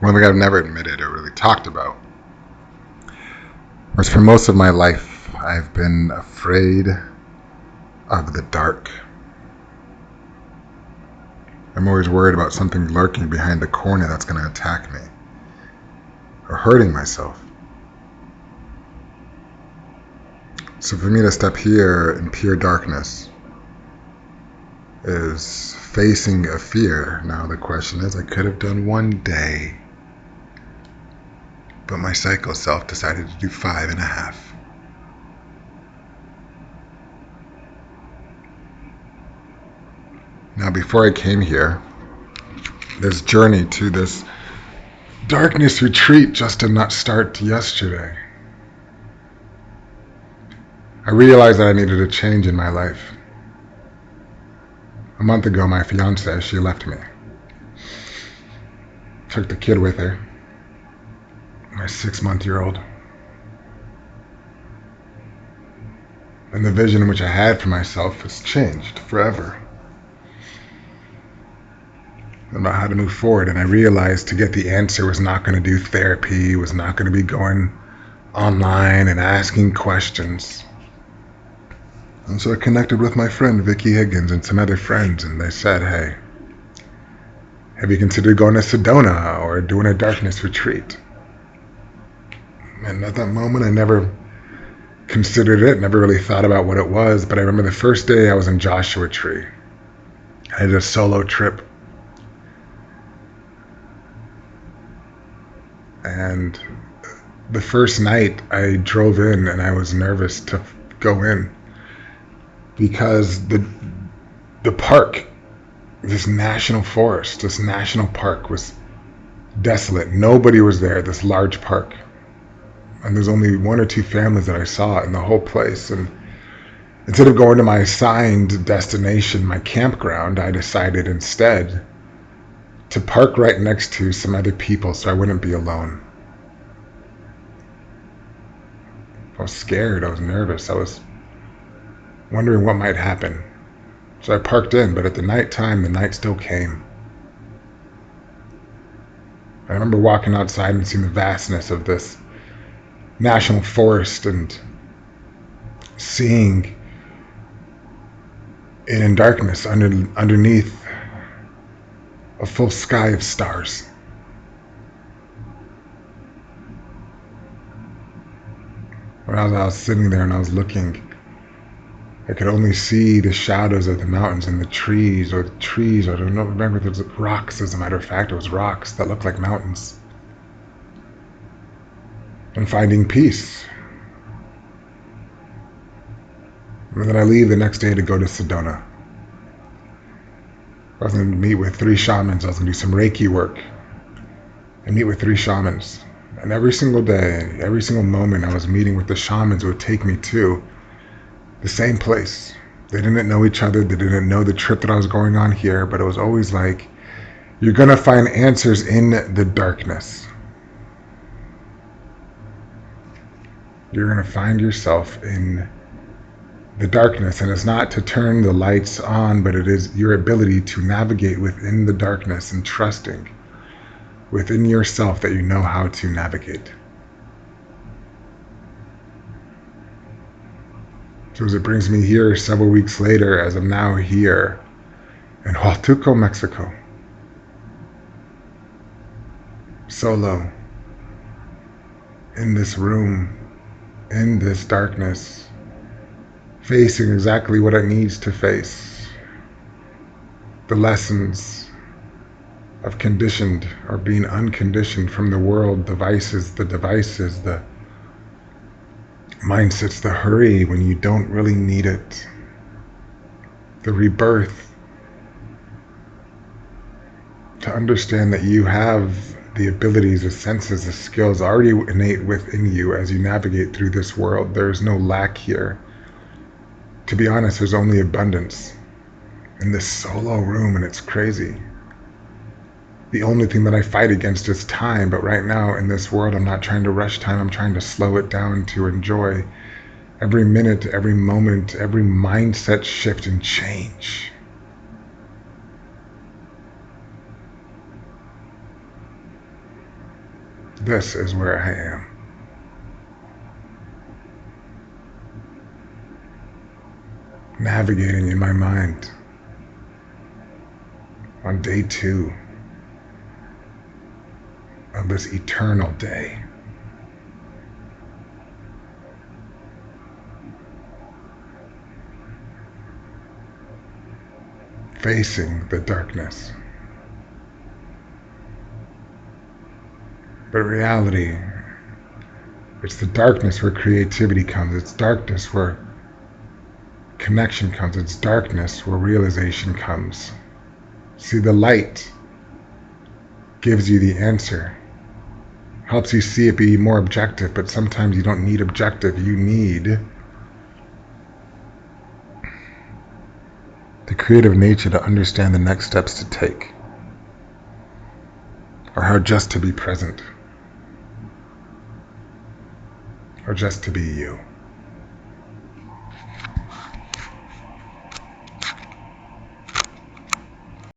one thing I've never admitted or really talked about was for most of my life, I've been afraid of the dark. I'm always worried about something lurking behind the corner that's going to attack me or hurting myself. So for me to step here in pure darkness is facing a fear. Now the question is, I could have done one day, but my psycho self decided to do 5.5. Now before I came here, this journey to this darkness retreat just did not start yesterday. I realized that I needed a change in my life. A month ago, my fiance, she left me. Took the kid with her, my 6-month-old. And the vision which I had for myself has changed forever about how to move forward. And I realized to get the answer was not going to do therapy, was not going to be going online and asking questions. And so I connected with my friend Vicky Higgins and some other friends, and they said, hey, have you considered going to Sedona or doing a darkness retreat? And at that moment, I never considered it, never really thought about what it was, but I remember the first day I was in Joshua Tree. I did a solo trip. And the first night I drove in and I was nervous to go in because the park, this national forest, this national park was desolate. Nobody was there, this large park. And there's only 1 or 2 families that I saw in the whole place. And instead of going to my assigned destination, my campground, I decided instead to park right next to some other people so I wouldn't be alone. I was scared, I was nervous, I was wondering what might happen. So I parked in, but at the nighttime, the night still came. I remember walking outside and seeing the vastness of this national forest and seeing it in darkness underneath a full sky of stars. When I was sitting there and I was looking, I could only see the shadows of the mountains and the trees, or I don't know, remember there was rocks, as a matter of fact, it was rocks that looked like mountains. And finding peace. And then I leave the next day to go to Sedona. I was going to meet with 3 shamans, I was going to do some Reiki work, and meet with 3 shamans. And every single day, every single moment I was meeting with the shamans would take me to the same place. They didn't know each other, they didn't know the trip that I was going on here, but it was always like, you're gonna find answers in the darkness. You're gonna find yourself in the darkness, and it's not to turn the lights on, but it is your ability to navigate within the darkness and trusting within yourself that you know how to navigate. So as it brings me here several weeks later, as I'm now here in Hualtuco, Mexico, solo, in this room, in this darkness, facing exactly what it needs to face. The lessons of conditioned or being unconditioned from the world, the vices, the devices, the mindsets, the hurry when you don't really need it, the rebirth, to understand that you have the abilities, the senses, the skills already innate within you as you navigate through this world. There's no lack here. To be honest, there's only abundance in this solo room, and it's crazy. The only thing that I fight against is time, but right now in this world, I'm not trying to rush time, I'm trying to slow it down to enjoy every minute, every moment, every mindset shift and change. This is where I am. Navigating in my mind on day 2 of this eternal day. Facing the darkness. But reality, it's the darkness where creativity comes. It's darkness where connection comes. It's darkness where realization comes. See, the light gives you the answer, helps you see it be more objective, but sometimes you don't need objective. You need the creative nature to understand the next steps to take, or how just to be present, or just to be you.